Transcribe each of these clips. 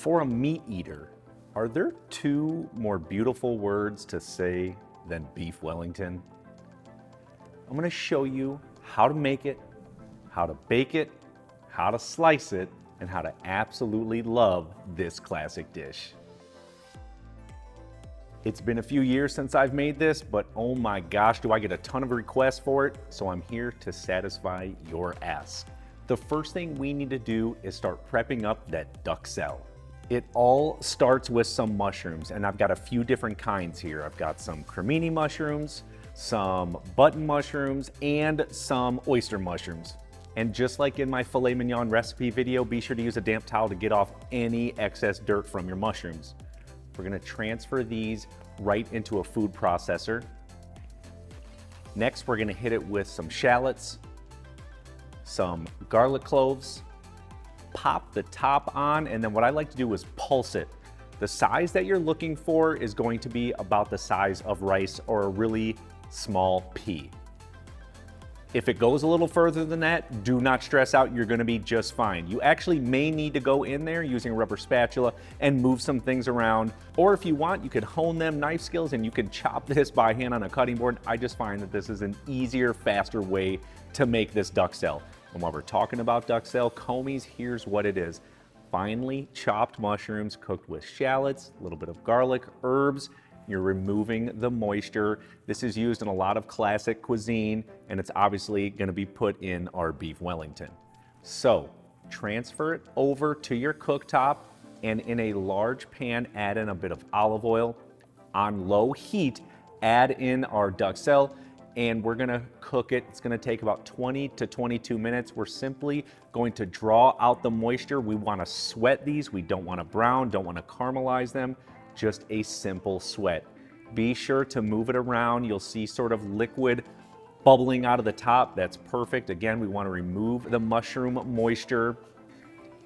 For a meat eater, are there two more beautiful words to say than beef Wellington? I'm gonna show you how to make it, how to bake it, how to slice it, and how to absolutely love this classic dish. It's been a few years since I've made this, but oh my gosh, do I get a ton of requests for it, so I'm here to satisfy your ask. The first thing we need to do is start prepping up that duxelle. It all starts with some mushrooms, and I've got a few different kinds here. I've got some cremini mushrooms, some button mushrooms, and some oyster mushrooms. And just like in my filet mignon recipe video, be sure to use a damp towel to get off any excess dirt from your mushrooms. We're gonna transfer these right into a food processor. Next, we're gonna hit it with some shallots, some garlic cloves, pop the top on, and then what I like to do is pulse it. The size that you're looking for is going to be about the size of rice or a really small pea. If it goes a little further than that, do not stress out, you're gonna be just fine. You actually may need to go in there using a rubber spatula and move some things around, or if you want, you could hone them knife skills and you can chop this by hand on a cutting board. I just find that this is an easier, faster way to make this duxelle. And while we're talking about duxelle, comies, here's what it is. Finely chopped mushrooms cooked with shallots, a little bit of garlic, herbs. You're removing the moisture. This is used in a lot of classic cuisine, and it's obviously gonna be put in our beef Wellington. So transfer it over to your cooktop, and in a large pan, add in a bit of olive oil. On low heat, add in our duxelle, and we're gonna cook it. It's gonna take about 20 to 22 minutes. We're simply going to draw out the moisture. We wanna sweat these. We don't wanna brown, don't wanna caramelize them. Just a simple sweat. Be sure to move it around. You'll see sort of liquid bubbling out of the top. That's perfect. Again, we want to remove the mushroom moisture.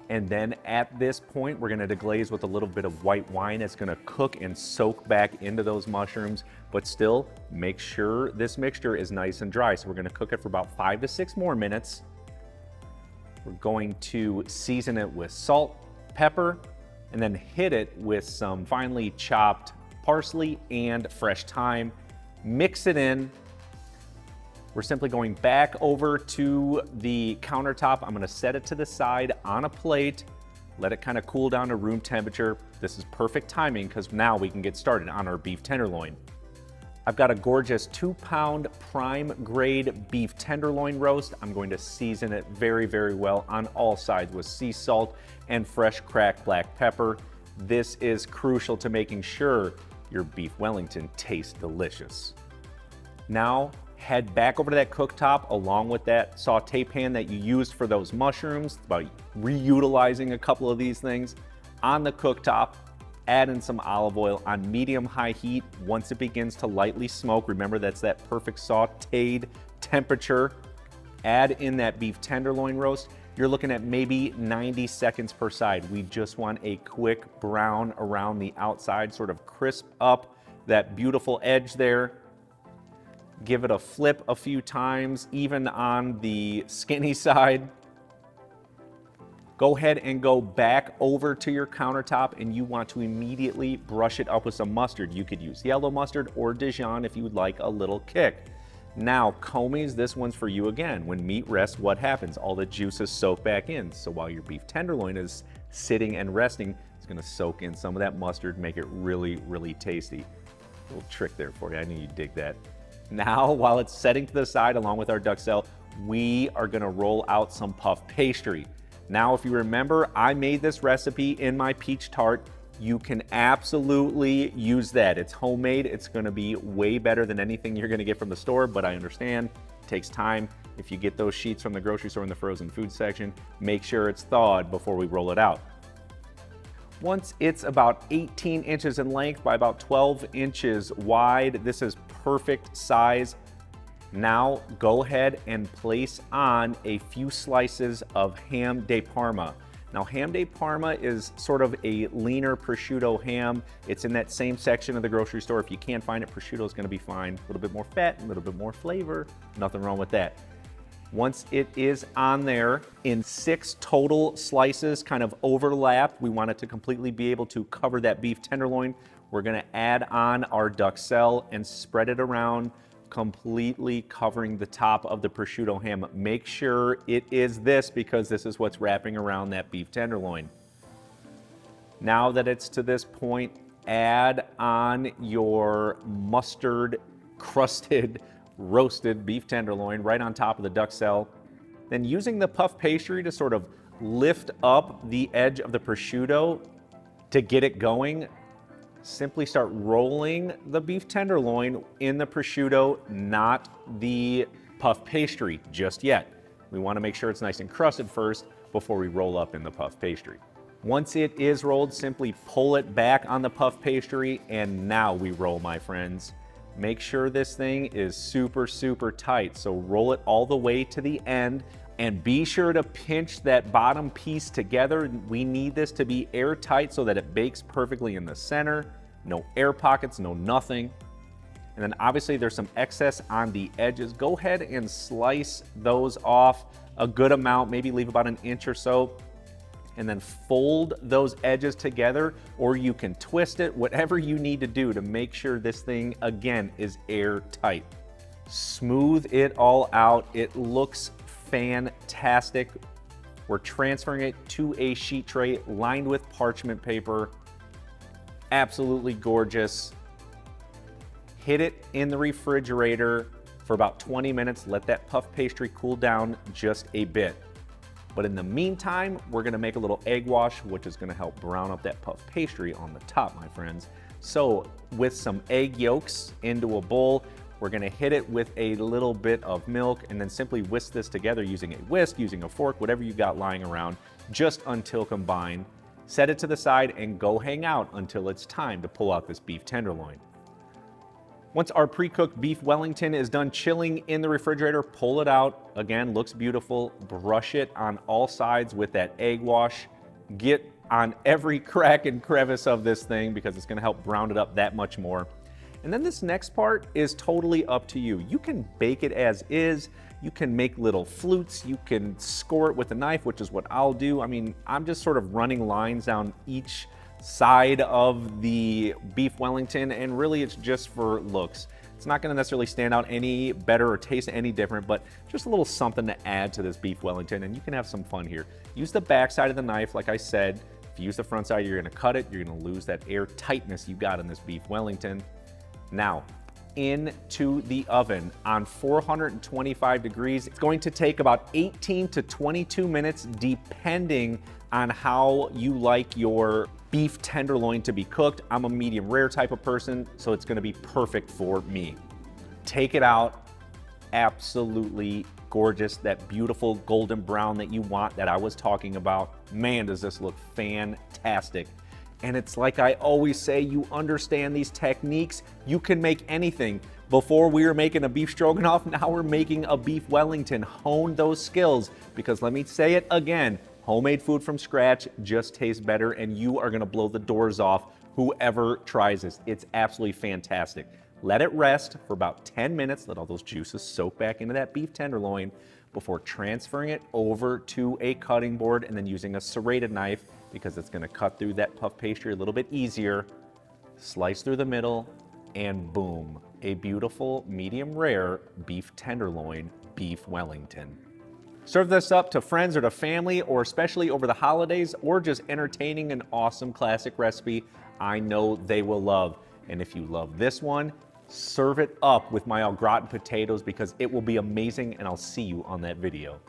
And then at this point, we're going to deglaze with a little bit of white wine. It's going to cook and soak back into those mushrooms, but still make sure this mixture is nice and dry. So we're going to cook it for about 5 to 6 more minutes. We're going to season it with salt, pepper, and then hit it with some finely chopped parsley and fresh thyme. Mix it in. We're simply going back over to the countertop. I'm gonna set it to the side on a plate, let it kind of cool down to room temperature. This is perfect timing because now we can get started on our beef tenderloin. I've got a gorgeous 2-pound prime grade beef tenderloin roast. I'm going to season it very, very well on all sides with sea salt and fresh cracked black pepper. This is crucial to making sure your beef Wellington tastes delicious. Now, head back over to that cooktop along with that saute pan that you used for those mushrooms. It's about reutilizing a couple of these things. On the cooktop, add in some olive oil on medium-high heat. Once it begins to lightly smoke, remember that's that perfect sauteed temperature. Add in that beef tenderloin roast. You're looking at maybe 90 seconds per side. We just want a quick brown around the outside, sort of crisp up that beautiful edge there. Give it a flip a few times, even on the skinny side. Go ahead and go back over to your countertop, and you want to immediately brush it up with some mustard. You could use yellow mustard or Dijon if you would like a little kick. Now, comies, this one's for you again. When meat rests, what happens? All the juices soak back in. So while your beef tenderloin is sitting and resting, it's gonna soak in some of that mustard, make it really, really tasty. A little trick there for you, I knew you'd dig that. Now, while it's setting to the side along with our duxelle, we are gonna roll out some puff pastry. Now, if you remember, I made this recipe in my peach tart. You can absolutely use that. It's homemade. It's gonna be way better than anything you're gonna get from the store, but I understand it takes time. If you get those sheets from the grocery store in the frozen food section, make sure it's thawed before we roll it out. Once it's about 18 inches in length by about 12 inches wide, this is perfect size. Now go ahead and place on a few slices of ham de Parma. Now ham de Parma is sort of a leaner prosciutto ham. It's in that same section of the grocery store. If you can't find it, prosciutto is gonna be fine. A little bit more fat, a little bit more flavor, nothing wrong with that. Once it is on there in 6 total slices, kind of overlap, we want it to completely be able to cover that beef tenderloin. We're gonna add on our duxelle and spread it around, completely covering the top of the prosciutto ham. Make sure it is this, because this is what's wrapping around that beef tenderloin. Now that it's to this point, add on your mustard crusted roasted beef tenderloin right on top of the duxelle. Then using the puff pastry to sort of lift up the edge of the prosciutto to get it going, simply start rolling the beef tenderloin in the prosciutto, not the puff pastry just yet. We want to make sure it's nice and crusted first before we roll up in the puff pastry. Once it is rolled, simply pull it back on the puff pastry, and now we roll, my friends. Make sure this thing is super, super tight. So roll it all the way to the end, and be sure to pinch that bottom piece together. We need this to be airtight so that it bakes perfectly in the center. No air pockets, no nothing. And then obviously there's some excess on the edges. Go ahead and slice those off a good amount, maybe leave about 1 inch or so, and then fold those edges together, or you can twist it, whatever you need to do to make sure this thing, again, is airtight. Smooth it all out. It looks fantastic. We're transferring it to a sheet tray lined with parchment paper. Absolutely gorgeous. Hit it in the refrigerator for about 20 minutes. Let that puff pastry cool down just a bit. But in the meantime, we're gonna make a little egg wash, which is gonna help brown up that puff pastry on the top, my friends. So with some egg yolks into a bowl, we're gonna hit it with a little bit of milk and then simply whisk this together using a whisk, using a fork, whatever you got lying around, just until combined. Set it to the side and go hang out until it's time to pull out this beef tenderloin. Once our pre-cooked beef Wellington is done chilling in the refrigerator, pull it out. Again, looks beautiful. Brush it on all sides with that egg wash. Get on every crack and crevice of this thing because it's gonna help brown it up that much more. And then this next part is totally up to you. You can bake it as is. You can make little flutes. You can score it with a knife, which is what I'll do. I mean, I'm just sort of running lines down each side of the beef Wellington, and really it's just for looks. It's not gonna necessarily stand out any better or taste any different, but just a little something to add to this beef Wellington, and you can have some fun here. Use the back side of the knife, like I said. If you use the front side, you're gonna cut it. You're gonna lose that air tightness you got in this beef Wellington. Now, into the oven on 425 degrees. It's going to take about 18 to 22 minutes, depending on how you like your beef tenderloin to be cooked. I'm a medium rare type of person, so it's gonna be perfect for me. Take it out, absolutely gorgeous, that beautiful golden brown that you want, that I was talking about. Man, does this look fantastic. And it's like I always say, you understand these techniques, you can make anything. Before we were making a beef stroganoff, now we're making a beef Wellington. Hone those skills, because let me say it again, homemade food from scratch just tastes better, and you are gonna blow the doors off whoever tries this. It's absolutely fantastic. Let it rest for about 10 minutes, let all those juices soak back into that beef tenderloin before transferring it over to a cutting board and then using a serrated knife, because it's gonna cut through that puff pastry a little bit easier. Slice through the middle, and boom, a beautiful medium rare beef tenderloin beef Wellington. Serve this up to friends or to family, or especially over the holidays, or just entertaining an awesome classic recipe I know they will love. And if you love this one, serve it up with my au gratin potatoes, because it will be amazing, and I'll see you on that video.